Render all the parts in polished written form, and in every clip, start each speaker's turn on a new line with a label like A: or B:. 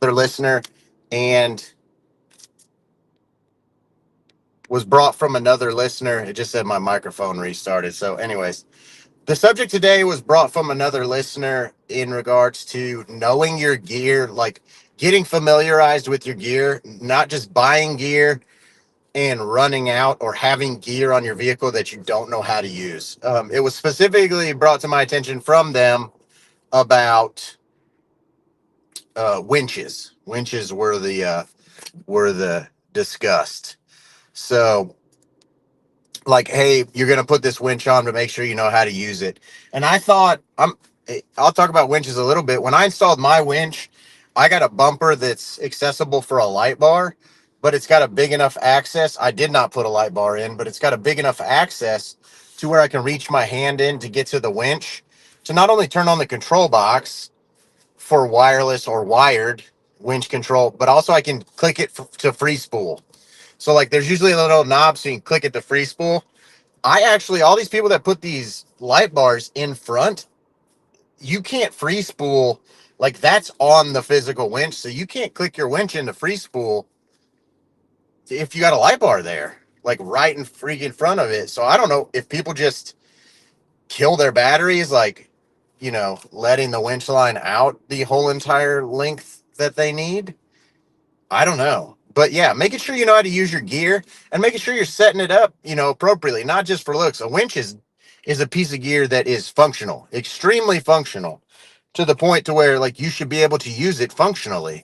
A: Another listener, and was brought from another listener. It just said my microphone restarted. So, anyways, the subject today was brought from another listener in regards to knowing your gear, like getting familiarized with your gear, not just buying gear and running out or having gear on your vehicle that you don't know how to use. It was specifically brought to my attention from them about winches. Winches were the discussed. So, like, hey, you're gonna put this winch on to make sure you know how to use it. And I thought I'll talk about winches a little bit. When I installed my winch, I got a bumper that's accessible for a light bar, but it's got a big enough access. I did not put a light bar in, but it's got a big enough access to where I can reach my hand in to get to the winch to not only turn on the control box for wireless or wired winch control, but also I can click it to free spool. So like there's usually a little knob so you can click it to free spool. I actually, all these people that put these light bars in front, you can't free spool. Like that's on the physical winch. So you can't click your winch into free spool if you got a light bar there, like right in freaking front of it. So I don't know if people just kill their batteries, like, letting the winch line out the whole entire length that they need. I don't know. But yeah, making sure you know how to use your gear and making sure you're setting it up, appropriately, not just for looks. A winch is a piece of gear that is functional, extremely functional, to the point to where like you should be able to use it functionally.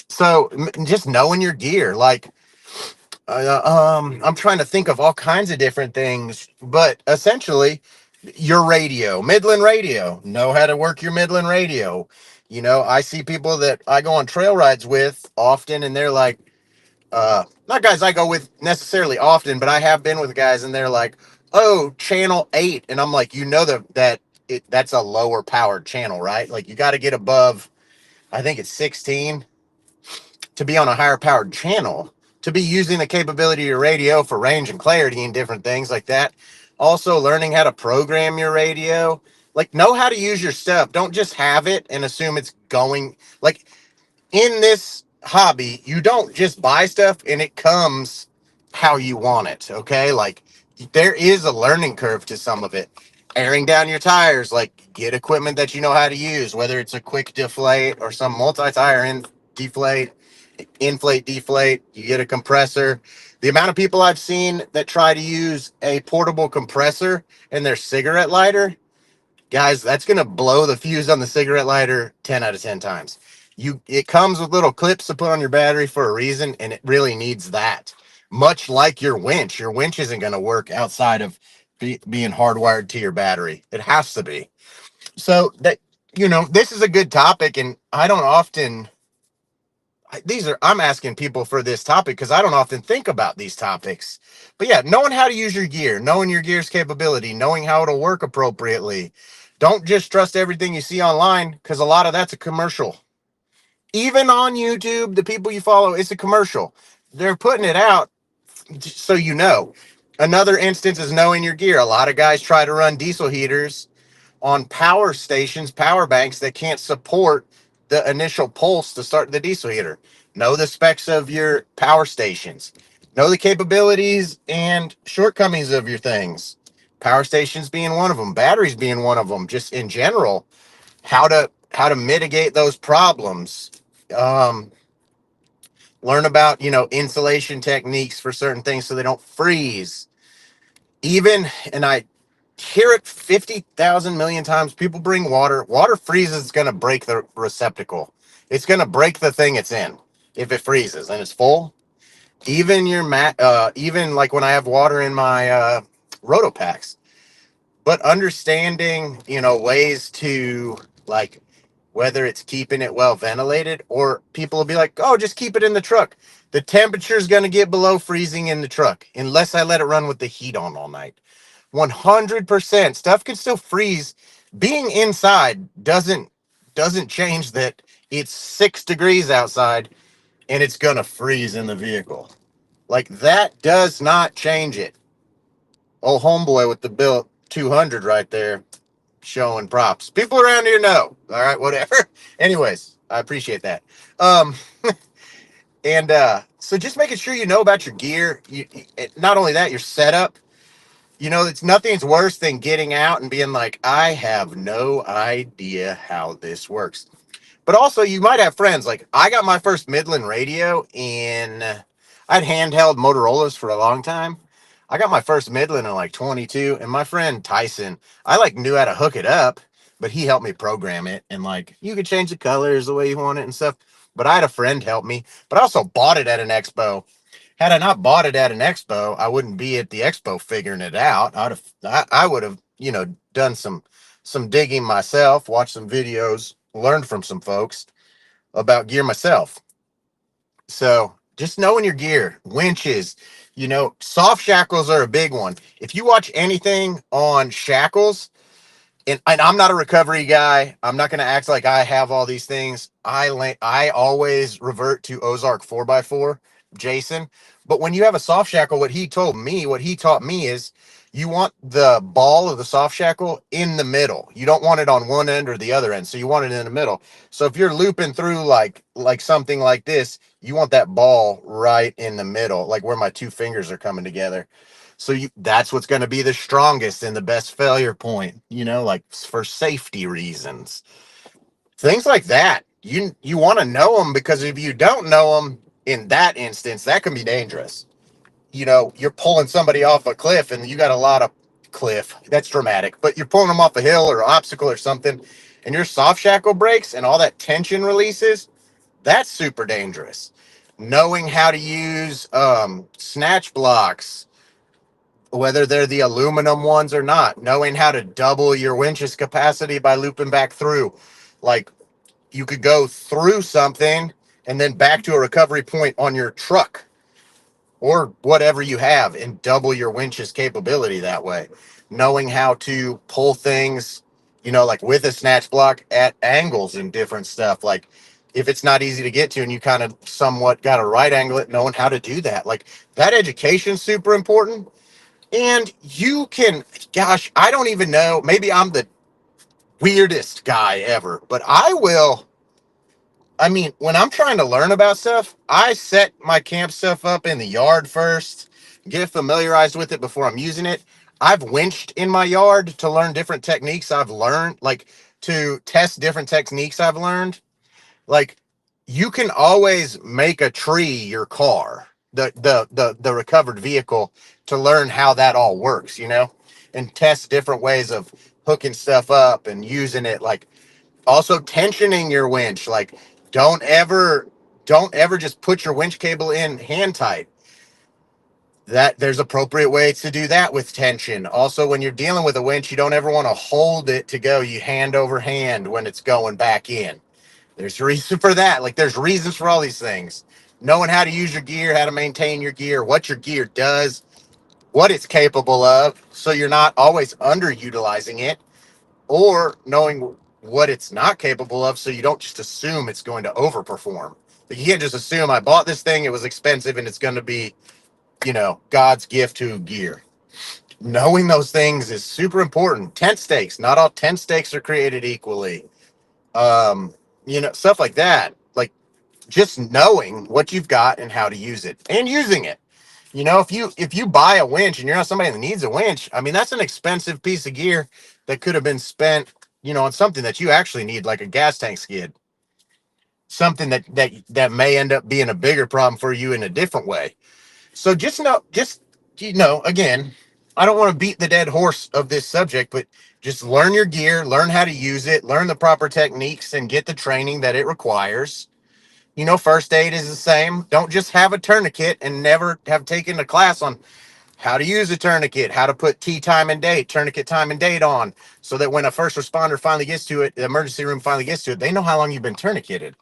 A: So just knowing your gear, like I'm trying to think of all kinds of different things, but essentially your radio, Midland radio, know how to work your Midland radio. I see people that I go on trail rides with often, and they're like, not guys I go with necessarily often, but I have been with guys, and they're like, "Oh, channel 8," and I'm like, that's a lower powered channel, right? Like you got to get above, I think it's 16 to be on a higher powered channel, to be using the capability of your radio for range and clarity and different things like that. Also, learning how to program your radio, like know how to use your stuff. Don't just have it and assume it's going. Like in this hobby, you don't just buy stuff and it comes how you want it. Okay, like there is a learning curve to some of it. Airing down your tires, like get equipment that you know how to use, whether it's a quick deflate or some multi-tire in deflate, inflate, deflate. You get a compressor. The amount of people I've seen that try to use a portable compressor in their cigarette lighter, guys, that's going to blow the fuse on the cigarette lighter 10 out of 10 times. It comes with little clips to put on your battery for a reason, and it really needs that. Much like your winch. Your winch isn't going to work outside of being hardwired to your battery. It has to be. So that, this is a good topic, and I don't often I'm asking people for this topic because I don't often think about these topics. But yeah, knowing how to use your gear, knowing your gear's capability, knowing how it'll work appropriately. Don't just trust everything you see online because a lot of that's a commercial. Even on YouTube, the people you follow, it's a commercial. They're putting it out so you know. Another instance is knowing your gear. A lot of guys try to run diesel heaters on power stations, power banks that can't support the initial pulse to start the diesel heater. Know the specs of your power stations. Know the capabilities and shortcomings of your things. Power stations being one of them, batteries being one of them, just in general, how to mitigate those problems. Um, Learn about, insulation techniques for certain things so they don't freeze. Even, and I hear it 50,000 million times. People bring water. Water freezes, it's going to break the receptacle. It's going to break the thing it's in if it freezes and it's full. Even your even like when I have water in my roto packs. But understanding, ways to like whether it's keeping it well ventilated or people will be like, oh, just keep it in the truck. The temperature is going to get below freezing in the truck unless I let it run with the heat on all night. 100% stuff can still freeze. Being inside doesn't change that it's 6 degrees outside and it's gonna freeze in the vehicle. Like that does not change it. Old homeboy with the built 200 right there showing props. People around here know. All right, whatever. Anyways, I appreciate that. Um, and so just making sure you know about your gear. Not only that, your setup. You know, it's nothing's worse than getting out and being like, I have no idea how this works. But also, you might have friends. Like, I got my first Midland radio I'd handheld Motorola's for a long time. I got my first Midland in like 22, and my friend Tyson, I like knew how to hook it up, but he helped me program it. And like, you could change the colors the way you want it and stuff. But I had a friend help me, but I also bought it at an expo. Had I not bought it at an expo, I wouldn't be at the expo figuring it out. I would have, done some digging myself, watched some videos, learned from some folks about gear myself. So just knowing your gear, winches, soft shackles are a big one. If you watch anything on shackles, and I'm not a recovery guy. I'm not going to act like I have all these things. I always revert to Ozark 4x4, Jason. But when you have a soft shackle, what he taught me is you want the ball of the soft shackle in the middle. You don't want it on one end or the other end. So you want it in the middle. So if you're looping through like something like this, you want that ball right in the middle, like where my two fingers are coming together. So that's what's going to be the strongest and the best failure point, like for safety reasons. Things like that. You want to know them because if you don't know them in that instance, that can be dangerous. You're pulling somebody off a cliff and you got a lot of cliff. That's dramatic, but you're pulling them off a hill or obstacle or something and your soft shackle breaks and all that tension releases. That's super dangerous. Knowing how to use snatch blocks, whether they're the aluminum ones or not, knowing how to double your winch's capacity by looping back through. Like you could go through something and then back to a recovery point on your truck or whatever you have and double your winch's capability that way. Knowing how to pull things, like with a snatch block at angles and different stuff. Like if it's not easy to get to and you kind of somewhat got to right angle it, knowing how to do that. Like that education's super important. And you can, gosh, I don't even know. Maybe I'm the weirdest guy ever, but when I'm trying to learn about stuff, I set my camp stuff up in the yard first, get familiarized with it before I'm using it. I've winched in my yard to learn different techniques I've learned, like to test different techniques I've learned. Like you can always make a tree your car, the recovered vehicle, to learn how that all works, and test different ways of hooking stuff up and using it. Like also tensioning your winch. Like don't ever don't ever just put your winch cable in hand tight. That there's appropriate ways to do that with tension. Also, when you're dealing with a winch, you don't ever want to hold it to go. You hand over hand when it's going back in. There's a reason for that. Like there's reasons for all these things. Knowing how to use your gear, how to maintain your gear, what your gear does, what it's capable of, so you're not always underutilizing it, or knowing what it's not capable of, so you don't just assume it's going to overperform. Like you can't just assume I bought this thing, it was expensive, and it's going to be, God's gift to gear. Knowing those things is super important. Tent stakes. Not all tent stakes are created equally. Stuff like that. Like just knowing what you've got and how to use it and using it. If you buy a winch and you're not somebody that needs a winch, I mean that's an expensive piece of gear that could have been spent, on something that you actually need, like a gas tank skid. Something that may end up being a bigger problem for you in a different way. So again, I don't want to beat the dead horse of this subject, but just learn your gear, learn how to use it, learn the proper techniques, and get the training that it requires. First aid is the same. Don't just have a tourniquet and never have taken a class on how to use a tourniquet, how to put tourniquet time and date on, so that when a first responder finally gets to it, the emergency room finally gets to it, they know how long you've been tourniqueted.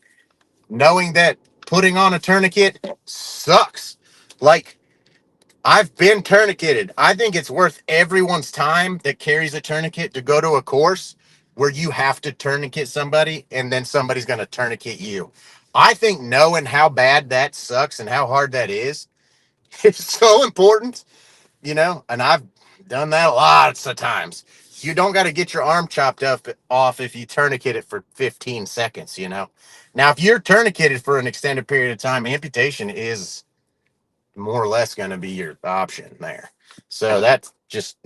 A: Knowing that putting on a tourniquet sucks. Like, I've been tourniqueted. I think it's worth everyone's time that carries a tourniquet to go to a course where you have to tourniquet somebody and then somebody's going to tourniquet you. I think knowing how bad that sucks and how hard that is so important, and Done that lots of times. You don't got to get your arm chopped up off if you tourniquet it for 15 seconds, you know. Now, if you're tourniqueted for an extended period of time, amputation is more or less going to be your option there. So that's just,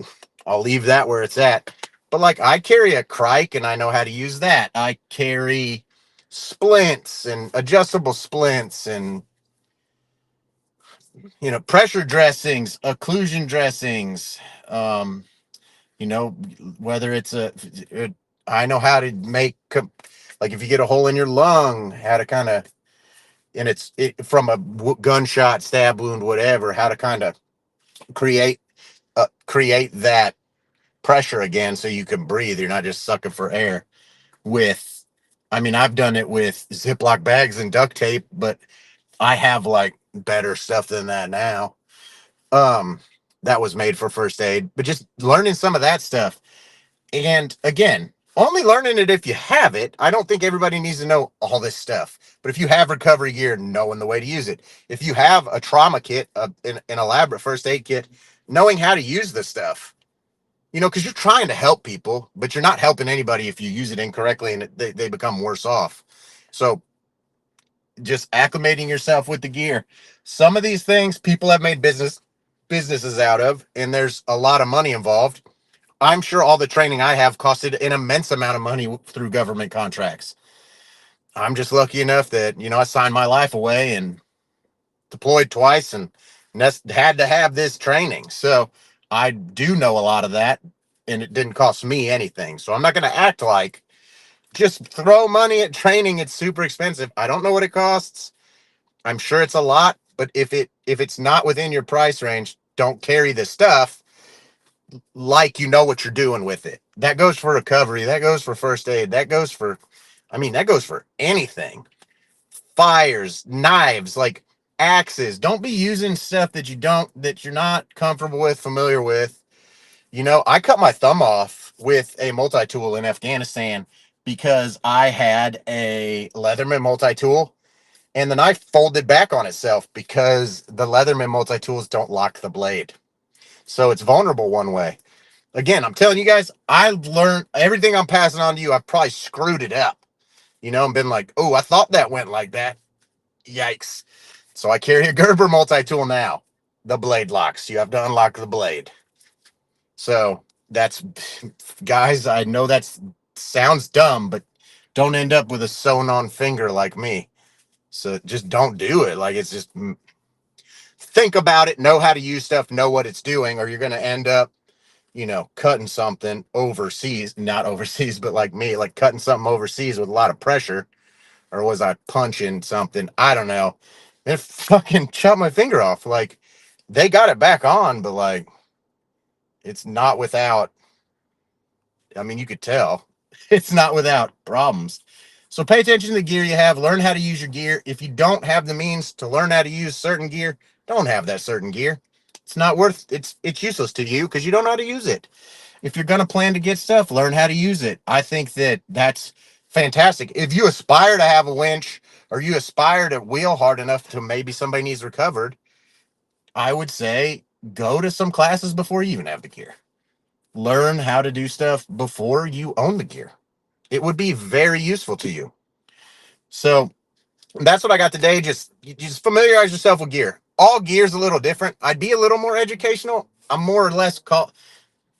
A: I'll leave that where it's at. But like, I carry a crike and I know how to use that. I carry splints and adjustable splints and, you know, pressure dressings, occlusion dressings. You know, whether it's I know how to make, like if you get a hole in your lung, how to kind of, and from a gunshot, stab wound, whatever, how to kind of create create that pressure again so you can breathe. You're not just sucking for air with, I mean, I've done it with Ziploc bags and duct tape, but I have like better stuff than that now. Um, that was made for first aid, but just learning some of that stuff. And again, only learning it if you have it. I don't think everybody needs to know all this stuff. But if you have recovery gear, knowing the way to use it. If you have a trauma kit, an elaborate first aid kit, knowing how to use the stuff. You know, because you're trying to help people, but you're not helping anybody if you use it incorrectly and they become worse off. So just acclimating yourself with the gear. Some of these things people have made businesses out of, and there's a lot of money involved. I'm sure all the training I have costed an immense amount of money through government contracts. I'm just lucky enough that, you know, I signed my life away and deployed twice and had to have this training. So I do know a lot of that, and it didn't cost me anything. So I'm not going to act like just throw money at training. It's super expensive. I don't know what it costs. I'm sure it's a lot, but if it's not within your price range, don't carry the stuff like you know what you're doing with it. That goes for recovery. That goes for first aid. That goes for, I mean, that goes for anything. Fires, knives, like axes. Don't be using stuff that you're not comfortable with, familiar with. You know, I cut my thumb off with a multi-tool in Afghanistan because I had a Leatherman multi-tool and the knife folded back on itself because the Leatherman multi-tools don't lock the blade. So it's vulnerable one way. Again, I'm telling you guys, I learned everything I'm passing on to you. I've probably screwed it up, you know, and been like, oh, I thought that went like that. Yikes. So I carry a Gerber multi-tool now. The blade locks. You have to unlock the blade. So that's, guys, I know that sounds dumb, but don't end up with a sewn on finger like me. So just don't do it. Like, it's just, think about it, know how to use stuff, know what it's doing, or you're going to end up, you know, cutting something overseas, not overseas, but like me, like cutting something overseas with a lot of pressure. Or was I punching something? I don't know. It fucking chopped my finger off. Like, they got it back on, but like, it's not without, I mean, you could tell it's not without problems. So pay attention to the gear you have, learn how to use your gear. If you don't have the means to learn how to use certain gear, don't have that certain gear. It's not worth it's useless to you because you don't know how to use it. If you're going to plan to get stuff, learn how to use it. I think that that's fantastic. If you aspire to have a winch or you aspire to wheel hard enough to maybe somebody needs recovered, I would say go to some classes before you even have the gear. Learn how to do stuff before you own the gear. It would be very useful to you. So that's what I got today. Just familiarize yourself with gear. All gear's a little different. I'd be a little more educational. I'm more or less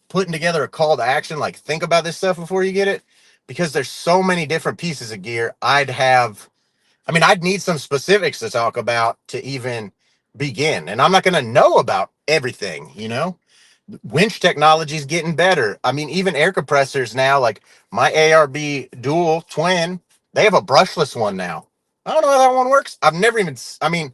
A: putting together a call to action, like think about this stuff before you get it, because there's so many different pieces of gear. I'd need some specifics to talk about to even begin, and I'm not going to know about everything, you know. Winch technology is getting better. I mean, even air compressors now, like my ARB dual twin, they have a brushless one now. I don't know how that one works. I've never even, I mean,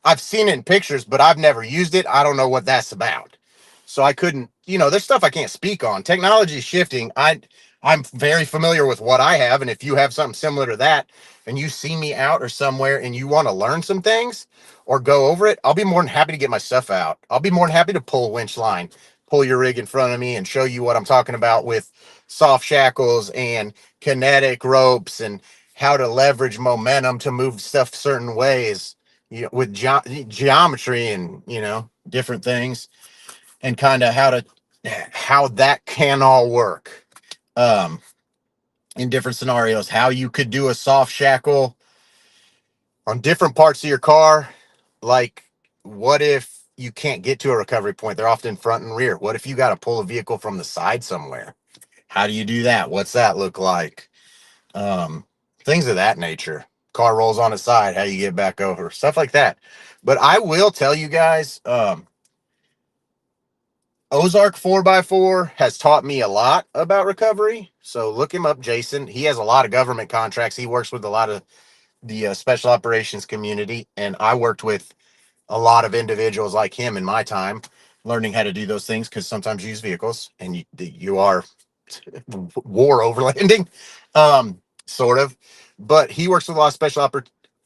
A: I've seen it in pictures, but I've never used it. I don't know what that's about. So I couldn't, you know, there's stuff I can't speak on. Technology is shifting. I'm very familiar with what I have, and if you have something similar to that, and you see me out or somewhere, and you want to learn some things or go over it, I'll be more than happy to get my stuff out. I'll be more than happy to pull winch line, pull your rig in front of me, and show you what I'm talking about with soft shackles and kinetic ropes and how to leverage momentum to move stuff certain ways, you know, with geometry and, you know, different things, and kind of how to how that can all work in different scenarios. How you could do a soft shackle on different parts of your car. Like, what if you can't get to a recovery point? They're often front and rear. What if you got to pull a vehicle from the side somewhere? How do you do that? What's that look like? Um, Things of that nature. Car rolls on its side. How do you get back over? Stuff like that. But I will tell you guys, Ozark 4x4 has taught me a lot about recovery. So look him up, Jason. He has a lot of government contracts. He works with a lot of the special operations community. And I worked with a lot of individuals like him in my time learning how to do those things because sometimes you use vehicles and you are war overlanding, sort of. But he works with a lot of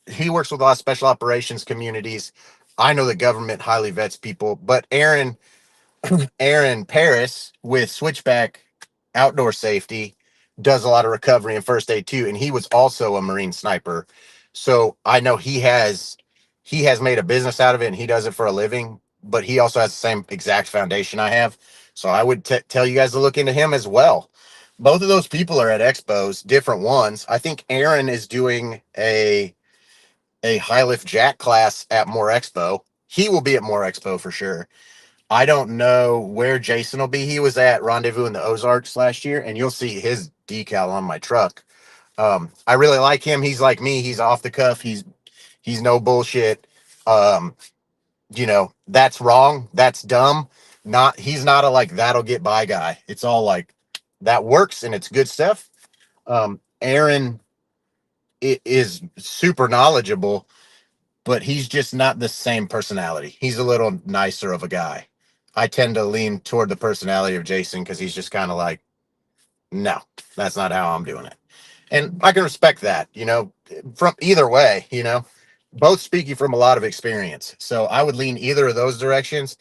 A: he works with a lot of special operations communities. I know the government highly vets people, but Aaron Paris with Switchback Outdoor Safety does a lot of recovery and first aid too, and he was also a Marine sniper. So I know he has made a business out of it, and he does it for a living. But he also has the same exact foundation I have. So I would tell you guys to look into him as well. Both of those people are at expos, different ones. I think Aaron is doing a high lift jack class at More Expo. He will be at More Expo for sure. I don't know where Jason will be. He was at Rendezvous in the Ozarks last year, and you'll see his decal on my truck. I really like him. He's like me. He's off the cuff. He's no bullshit. Um, that's wrong. That's dumb. Not he's not a like that'll get by guy. It's all like that works and it's good stuff. Aaron is super knowledgeable, but he's just not the same personality. He's a little nicer of a guy. I tend to lean toward the personality of Jason because he's just kind of like, no, that's not how I'm doing it. And I can respect that, from either way, both speaking from a lot of experience. So I would lean either of those directions.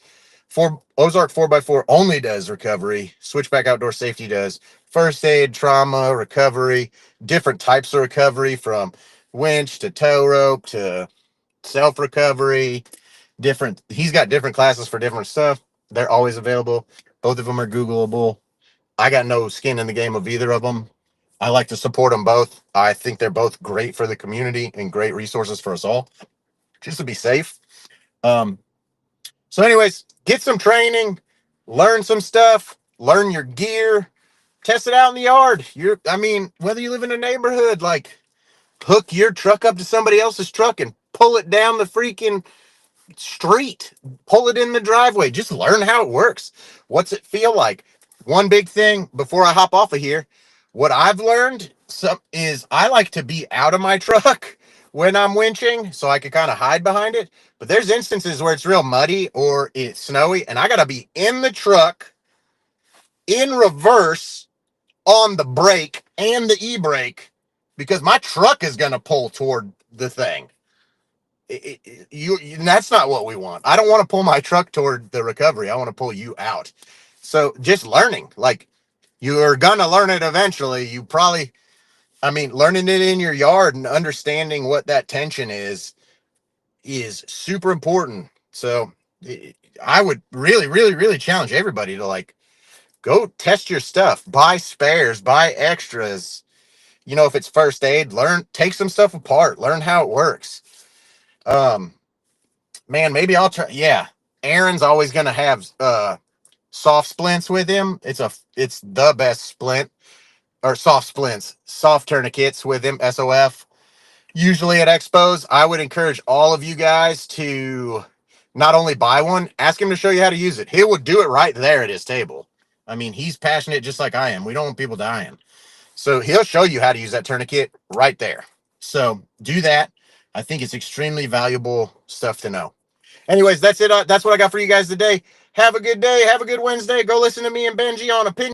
A: For Ozark 4x4 only does recovery. Switchback Outdoor Safety does first aid, trauma, recovery, different types of recovery from winch to tow rope to self recovery, different. He's got different classes for different stuff. They're always available. Both of them are Googleable. I got no skin in the game of either of them. I like to support them both. I think they're both great for the community and great resources for us all, just to be safe. Um, so, anyways, get some training, learn some stuff, learn your gear, test it out in the yard. Whether you live in a neighborhood, like hook your truck up to somebody else's truck and pull it down the freaking street, pull it in the driveway, just learn how it works. What's it feel like? One big thing before I hop off of here, what I've learned is I like to be out of my truck when I'm winching so I can kind of hide behind it. But there's instances where it's real muddy or it's snowy and I got to be in the truck in reverse on the brake and the e-brake because my truck is going to pull toward the thing. That's not what we want. I don't want to pull my truck toward the recovery. I want to pull you out. So just learning, like you're gonna learn it eventually. Learning it in your yard and understanding what that tension is super important. So I would really, really, really challenge everybody to like go test your stuff, buy spares, buy extras. If it's first aid, take some stuff apart, learn how it works. Man, maybe I'll try. Yeah, Aaron's always gonna have soft splints with him. It's the best splint or soft splints, soft tourniquets with him. SOF. Usually at expos, I would encourage all of you guys to not only buy one, ask him to show you how to use it. He would do it right there at his table. He's passionate just like I am. We don't want people dying. So he'll show you how to use that tourniquet right there. So do that. I think it's extremely valuable stuff to know. Anyways, that's it. That's what I got for you guys today. Have a good day. Have a good Wednesday. Go listen to me and Benji on Opinion.